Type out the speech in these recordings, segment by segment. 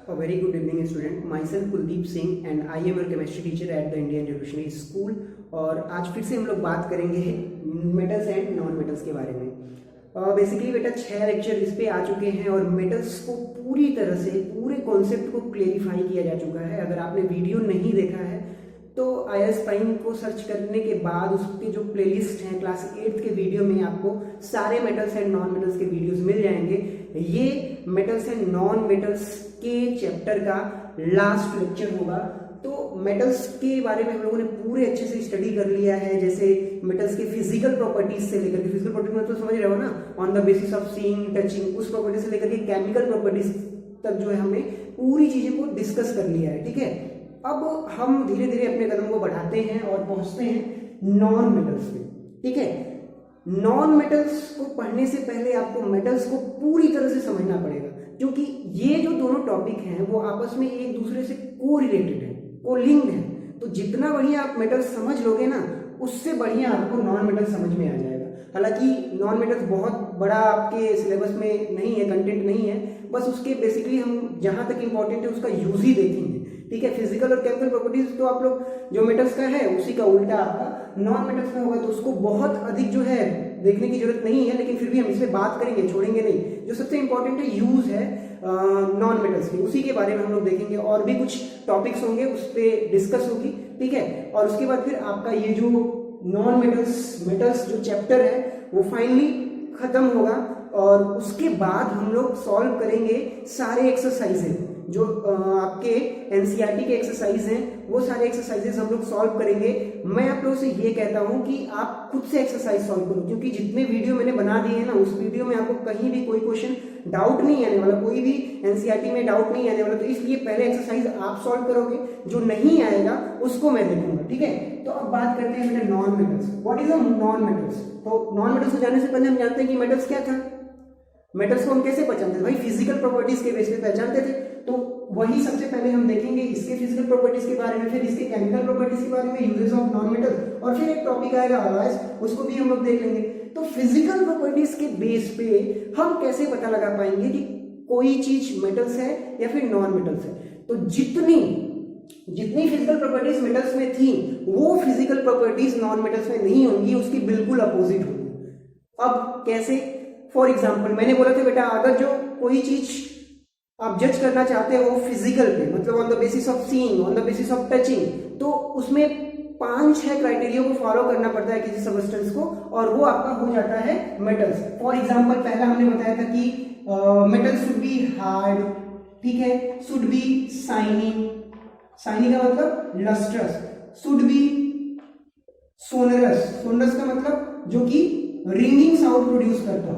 A very good evening student. Myself Kuldeep Singh and I am a chemistry teacher at the Indian Revolutionary School. और आज फिर से हम लोग बात करेंगे मेटल्स एंड नॉन मेटल्स के बारे में। बेसिकली बेटा 6 लेक्चर इस पे आ चुके हैं और मेटल्स को पूरी तरह से पूरे कॉन्सेप्ट को क्लेरिफाई किया जा चुका है। अगर आपने वीडियो नहीं देखा है तो IIS प्राइम को सर्च करने के बाद उसके जो प्लेलिस्ट हैं क्लास 8 के वीडियो में आपको सारे मेटल्स एंड नॉन मेटल्स के वीडियोस मिल जाएंगे। ये मेटल्स एंड नॉन मेटल्स के चैप्टर का लास्ट लेक्चर होगा। तो मेटल्स के बारे में हम लोगों ने पूरे अच्छे से स्टडी कर लिया है, जैसे मेटल्स के फिजिकल प्रॉपर्टीज से लेकर के, फिजिकल प्रॉपर्टीज मतलब समझ रहे हो ना, on the basis of seeing touching, उस प्रॉपर्टी से लेकर के केमिकल प्रॉपर्टीज तक जो है हमने पूरी चीजें को डिस्कस कर लिया है। ठीक है, अब हम धीरे धीरे अपने कदम को बढ़ाते हैं और पहुंचते हैं नॉन मेटल्स में। ठीक है, नॉन मेटल्स को पढ़ने से पहले आपको मेटल्स को पूरी तरह से समझना पड़ेगा, क्योंकि ये जो दोनों टॉपिक हैं वो आपस में एक दूसरे से को रिलेटेड है, को लिंक्ड है। तो जितना बढ़िया आप मेटल्स समझ लोगे ना, उससे बढ़िया आपको नॉन मेटल्स समझ में आ जाएगा। हालांकि नॉन मेटल्स बहुत बड़ा आपके सिलेबस में नहीं है, कंटेंट नहीं है, बस उसके बेसिकली हम जहां तक इंपॉर्टेंट है उसका यूज ही देखेंगे। ठीक है, फिजिकल और केमिकल प्रॉपर्टीज तो आप लोग जो मेटल्स का है उसी का उल्टा आपका नॉन मेटल्स में होगा, तो उसको बहुत अधिक जो है देखने की जरूरत नहीं है, लेकिन फिर भी हम इसमें बात करेंगे, छोड़ेंगे नहीं। जो सबसे इंपॉर्टेंट है यूज है नॉन मेटल्स की, उसी के बारे में हम लोग देखेंगे। और भी कुछ टॉपिक्स होंगे उस पर डिस्कस होगी। ठीक है, और उसके बाद फिर आपका ये जो नॉन मेटल्स जो चैप्टर है वो फाइनली खत्म होगा। और उसके बाद हम लोग सॉल्व करेंगे सारे एक्सरसाइजेज जो आपके एनसीईआरटी के एक्सरसाइज हैं, वो सारे एक्सरसाइजेस हम लोग सॉल्व करेंगे। मैं आप लोगों से ये कहता हूं कि आप खुद से एक्सरसाइज सॉल्व करो, क्योंकि जितने वीडियो मैंने बना दिए हैं ना, उस वीडियो में आपको कहीं भी कोई क्वेश्चन डाउट नहीं आने वाला, कोई भी एनसीईआरटी में डाउट नहीं आने वाला। तो इसलिए पहले एक्सरसाइज आप सॉल्व करोगे, जो नहीं आएगा उसको मैं देखूंगा। ठीक है, तो अब बात करते हैं बेटा non metals. What is a non metals? तो नॉन मेटल्स को जानने से पहले हम जानते हैं कि मेटल्स क्या था। मेटल्स को हम कैसे पहचानते थे भाई? फिजिकल प्रॉपर्टीज के बेस पे पहचानते थे। तो वही सबसे पहले हम देखेंगे इसके फिजिकल प्रॉपर्टीज के बारे में, फिर इसके केमिकल प्रॉपर्टीज के बारे में, यूजेस ऑफ नॉन मेटल, और फिर एक टॉपिक आएगा अलॉयज, उसको भी हम लोग देख लेंगे। तो फिजिकल प्रॉपर्टीज के बेस पे हम कैसे पता लगा पाएंगे कि कोई चीज मेटल्स है या फिर नॉन मेटल्स है? तो जितनी फिजिकल प्रॉपर्टीज मेटल्स में थी वो फिजिकल प्रॉपर्टीज नॉन मेटल्स में नहीं होंगी, उसकी बिल्कुल अपोजिट होगी। अब कैसे? फॉर एग्जाम्पल मैंने बोला था बेटा, अगर जो कोई चीज आप जज करना चाहते हो फिजिकल पे, मतलब on the basis of seeing, on the basis of touching, तो उसमें 5-6 क्राइटेरिया को फॉलो करना पड़ता है किसी सब्सटेंस को, और वो आपका हो जाता है मेटल्स। फॉर एग्जाम्पल पहला हमने बताया था कि मेटल शुड बी हार्ड, ठीक है, शुड बी शाइनी, शाइनी का मतलब lustrous, should be sonorous, sonorous का मतलब जो कि रिंगिंग साउंड प्रोड्यूस करता हो।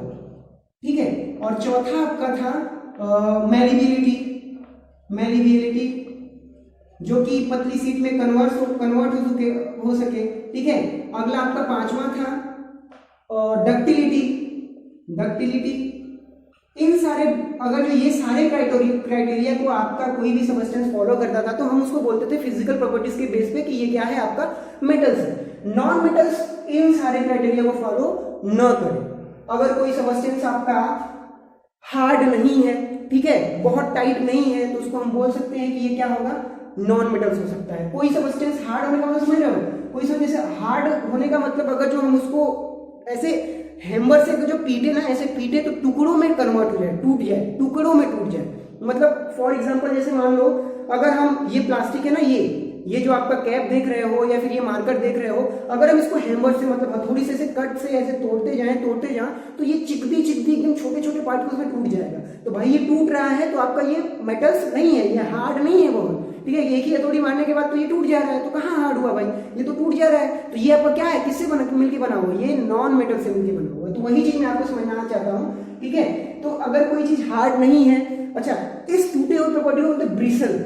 ठीक है, और चौथा आपका था मेलिबिलिटी, जो कि पतली सीट में कन्वर्ट हो सके। ठीक है, अगला आपका 5वां था डक्टिलिटी। इन सारे, अगर जो ये सारे क्राइटेरिया को आपका कोई भी सब्सटेंस फॉलो करता था तो हम उसको बोलते थे फिजिकल प्रॉपर्टीज के बेस पे कि ये क्या है, आपका मेटल्स है। नॉन मेटल्स इन सारे क्राइटेरिया को फॉलो न करें। अगर कोई सब्सटेंस आपका हार्ड नहीं है, ठीक है, बहुत टाइट नहीं है, तो उसको हम बोल सकते हैं कि ये क्या होगा, नॉन मेटल्स हो सकता है। कोई सब्सटेंस हार्ड होने का मतलब समझ रहे हो? कोई सब जैसे हार्ड होने का मतलब अगर जो हम उसको ऐसे हैमर से जो पीटे ना, ऐसे पीटे तो टुकड़ों में कन्वर्ट हो जाए, टूट जाए, टुकड़ों में टूट जाए। मतलब फॉर एग्जांपल जैसे मान लो अगर हम, ये प्लास्टिक है ना, ये जो आपका कैप देख रहे हो या फिर ये मार्कर देख रहे हो, अगर हम इसको हैमर से मतलब हथौड़ी से ऐसे कट से ऐसे तोड़ते जाएं तो ये चिकदी एकदम छोटे छोटे पार्टिकल्स में टूट जाएगा। तो भाई ये टूट रहा है तो आपका ये मेटल्स नहीं है, ये हार्ड नहीं है बहुत। ठीक है, एक ही हथौड़ी मारने के बाद तो ये टूट जा रहा है, तो कहाँ हार्ड हुआ भाई? ये तो टूट जा रहा है। तो ये आपका क्या है, किससे मिलकर बना हुआ? ये नॉन मेटल से मिलकर बना हुआ है। तो वही चीज मैं आपको समझाना चाहता हूँ। ठीक है, तो अगर कोई चीज हार्ड नहीं है, अच्छा, इस टूटे हुए प्रॉपर्टी को बोलते हैं ब्रिसल।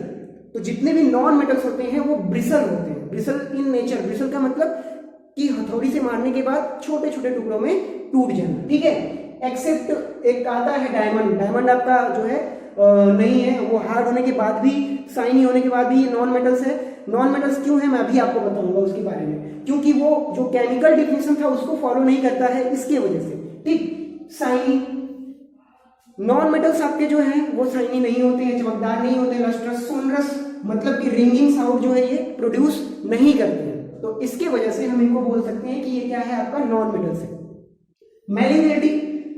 तो जितने भी नॉन मेटल्स होते हैं वो ब्रिसल होते हैं, ब्रिसल इन नेचर। ब्रिसल का मतलब कि हथौड़ी से मारने के बाद छोटे छोटे टुकड़ों में टूट जाना। ठीक है, एक्सेप्ट एक आता है डायमंड। डायमंड आपका जो है नहीं है, वो हार्ड होने के बाद भी, शाइनी होने के बाद भी ये नॉन मेटल्स है। नॉन मेटल्स क्यों है मैं अभी आपको बताऊंगा उसके बारे में, क्योंकि वो जो केमिकल डिफिनेशन था उसको फॉलो नहीं करता है, इसके वजह से। ठीक, शाइनी नॉन मेटल्स आपके जो हैं वो शाइनी नहीं होते हैं, चमकदार नहीं होते, लस्ट्रस सोनरस मतलब कि रिंगिंग साउंड जो है ये प्रोड्यूस नहीं करते हैं। तो इसके वजह से हम इनको बोल सकते हैं कि ये क्या है, आपका नॉन मेटल्स है। मेलिबिलिटी,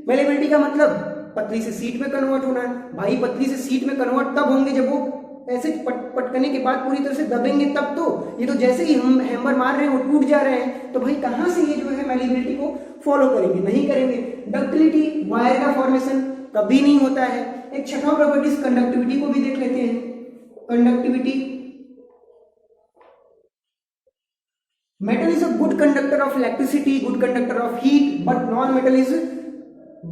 मेलिबिलिटी का मतलब पतली से सीट में कन्वर्ट होना है। भाई पतली से सीट में कन्वर्ट तब होंगे जब वो ऐसे पटकने के बाद पूरी तरह से दबेंगे तब तो, ये तो जैसे ही हम हैमर मार रहे हैं वो टूट जा रहे हैं, तो भाई कहां से ये जो है मेलिबिलिटी को फॉलो करेंगे, नहीं करेंगे। डक्टिलिटी, वायर का फॉर्मेशन कभी नहीं होता है। एक छठा प्रॉपर्टीज कंडक्टिविटी को भी देख लेते हैं। Conductivity, metal is a good conductor of electricity, good conductor of heat, but non-metal is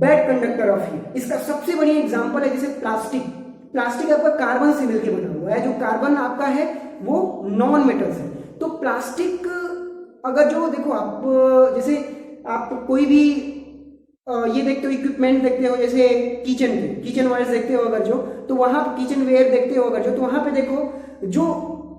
bad conductor of heat। इसका सबसे बड़ी एग्जांपल है जैसे प्लास्टिक। प्लास्टिक आपका कार्बन से मिलकर बना हुआ है, जो कार्बन आपका है वो नॉन मेटल्स है। तो प्लास्टिक अगर जो देखो आप जैसे आप कोई भी ये देखते हो, इक्विपमेंट देखते हो, जैसे किचन के किचन वायर्स देखते हो अगर जो, तो वहां किचन वेयर देखते हो अगर जो, तो वहां पे देखो जो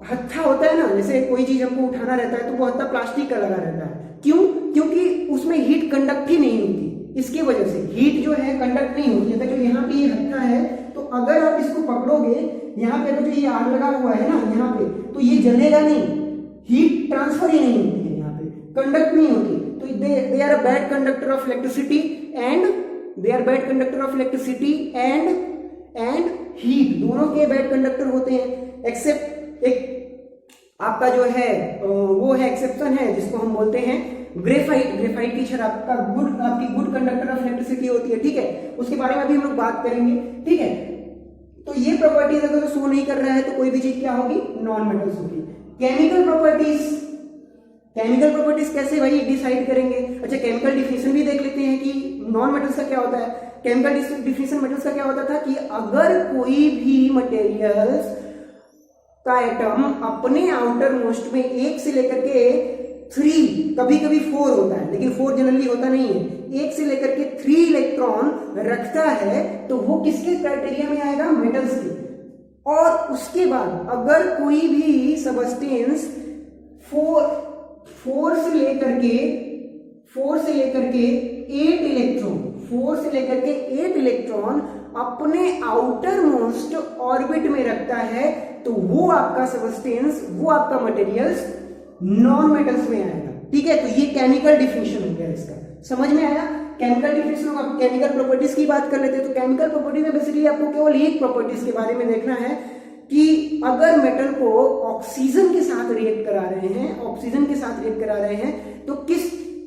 हत्था होता है ना, जैसे कोई चीज हमको उठाना रहता है तो वो हत्था प्लास्टिक का लगा रहता है। क्यों? क्योंकि उसमें हीट कंडक्ट ही नहीं होती, इसकी वजह से हीट जो है कंडक्ट नहीं होती है। जो यहाँ पे ये हत्था है, तो अगर आप इसको पकड़ोगे, यहाँ पे जो ये आग लगा हुआ है ना यहाँ पे, तो ये जलेगा नहीं, हीट ट्रांसफर ही नहीं होती है, यहाँ पे कंडक्ट नहीं होती। तो they are a bad conductor of electricity and and heat, दोनों के बैड कंडक्टर होते हैं। एक्सेप्ट एक आपका जो है वो है एक्सेप्शन है जिसको हम बोलते हैं ग्रेफाइट। ग्रेफाइट की छड़ आपकी गुड कंडक्टर ऑफ इलेक्ट्रिसिटी होती है, ठीक है, उसके बारे में अभी हम लोग बात करेंगे, ठीक है। तो ये प्रॉपर्टीज अगर शो नहीं कर रहा है तो कोई भी चीज क्या होगी, नॉन मेटल्स होगी। केमिकल प्रॉपर्टीज, केमिकल प्रॉपर्टीज कैसे भाई डिसाइड करेंगे? अच्छा, केमिकल डिफिनेशन भी देख लेते हैं कि नॉन मेटल्स का क्या होता है। केमिकल डिफिनेशन मेटल्स का क्या होता था कि अगर कोई भी मटेरियल्स का एटम अपने आउटर मोस्ट में 1 से लेकर के 3, कभी कभी 4 होता है, लेकिन 4 जनरली होता नहीं है, 1 से लेकर के 3 इलेक्ट्रॉन रखता है, तो वो किसके क्राइटेरिया में आएगा, मेटल्स के। और उसके बाद अगर कोई भी सबस्टेंस 4 से लेकर के 8 इलेक्ट्रॉन अपने आउटर मोस्ट ऑर्बिट में रखता है, तो वो आपका सबस्टेंस, वो आपका मटेरियल्स नॉन मेटल्स में आएगा, ठीक है। तो ये केमिकल डिफिनेशन हो गया, इसका समझ में आया। केमिकल डिफिनेशन, अब केमिकल प्रॉपर्टीज की बात कर लेते हैं। तो केमिकल प्रॉपर्टीज में बेसिकली आपको केवल एक प्रॉपर्टीज के बारे में देखना है कि अगर मेटल को ऑक्सीजन के साथ रिएक्ट करा रहे हैं तो किस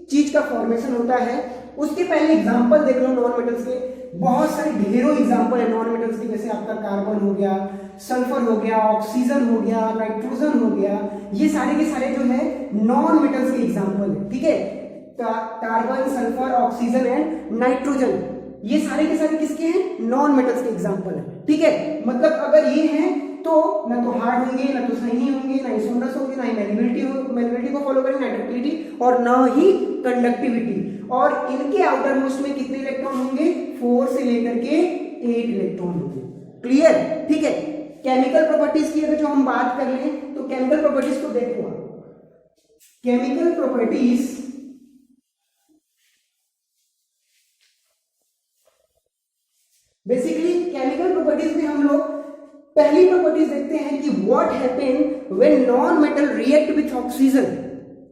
चीज का फॉर्मेशन होता है। उसके पहले एग्जांपल देख लो नॉन मेटल्स के, बहुत सारे ढेरों एग्जांपल है नॉन मेटल्स के, जैसे आपका कार्बन हो गया, सल्फर हो गया, ऑक्सीजन हो गया, नाइट्रोजन हो गया, ये सारे के सारे जो है नॉन मेटल्स के एग्जांपल है, ठीक है। Carbon, sulphur, oxygen and nitrogen, ये सारे के सारे किसके हैं, नॉन मेटल्स के एग्जांपल है, ठीक है। मतलब अगर ये हैं तो ना तो हार्ड होंगे, ना तो शाइनी होंगे, ना ही सोनरस होंगे, ना ही मेलिबिलिटी को फॉलो करेंगे, ना डक्टिलिटी और ना ही कंडक्टिविटी। और इनके आउटर मोस्ट में कितने इलेक्ट्रॉन होंगे, 4 से लेकर के 8 इलेक्ट्रॉन होंगे। क्लियर, ठीक है। केमिकल प्रॉपर्टीज की अगर जो हम बात कर लें तो केमिकल प्रॉपर्टीज को देखो, chemical properties basically chemical properties में हम लोग पहली प्रॉपर्टीज देखते हैं कि what happen when non metal react with oxygen.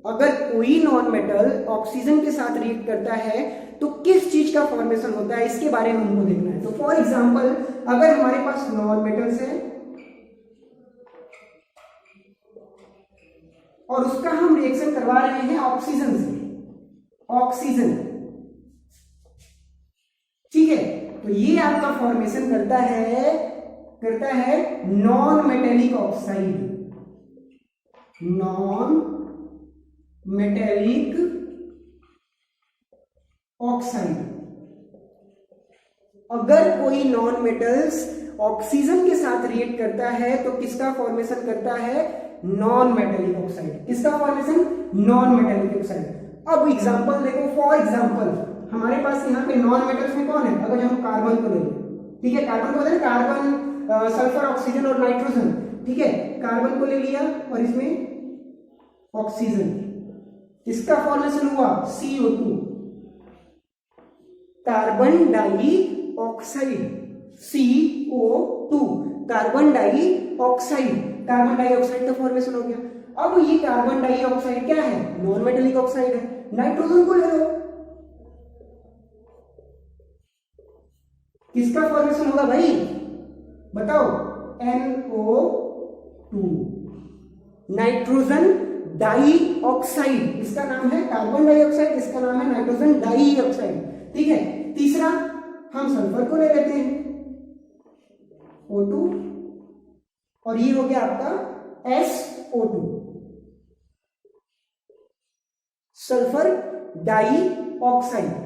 अगर कोई नॉन मेटल ऑक्सीजन के साथ रिएक्ट करता है तो किस चीज का फॉर्मेशन होता है, इसके बारे में हमको देखना है। तो फॉर एग्जांपल अगर हमारे पास नॉन मेटल्स है और उसका हम रिएक्शन करवा रहे हैं ऑक्सीजन से, ऑक्सीजन, ठीक है, तो ये आपका फॉर्मेशन करता है non metallic oxide, non metallic oxide. अगर कोई नॉन मेटल्स ऑक्सीजन के साथ रिएक्ट करता है तो किसका फॉर्मेशन करता है, नॉन मेटेलिक ऑक्साइड। किसका फॉर्मेशन, नॉन मेटेलिक ऑक्साइड। अब एग्जांपल देखो, फॉर एग्जांपल हमारे पास यहाँ पे नॉन मेटल्स में कौन है, अगर हम कार्बन को ले लें, ठीक है, कार्बन को बताए, कार्बन, सल्फर, ऑक्सीजन और नाइट्रोजन, ठीक है, कार्बन को ले लिया और इसमें ऑक्सीजन, इसका फॉर्मेशन हुआ CO2, carbon dioxide, CO2, carbon dioxide. Carbon dioxide का फॉर्मेशन हो गया। अब ये कार्बन डाइऑक्साइड क्या है? नॉन मेटेलिक ऑक्साइड है। नाइट्रोजन को ले लो, किसका फॉर्मेशन होगा भाई बताओ? NO2, nitrogen dioxide. इसका नाम है कार्बन डाइऑक्साइड, इसका नाम है नाइट्रोजन डाइऑक्साइड। ठीक है। तीसरा हम सल्फर को ले लेते हैं, O2, और ये हो गया आपका SO2, सल्फर डाइऑक्साइड।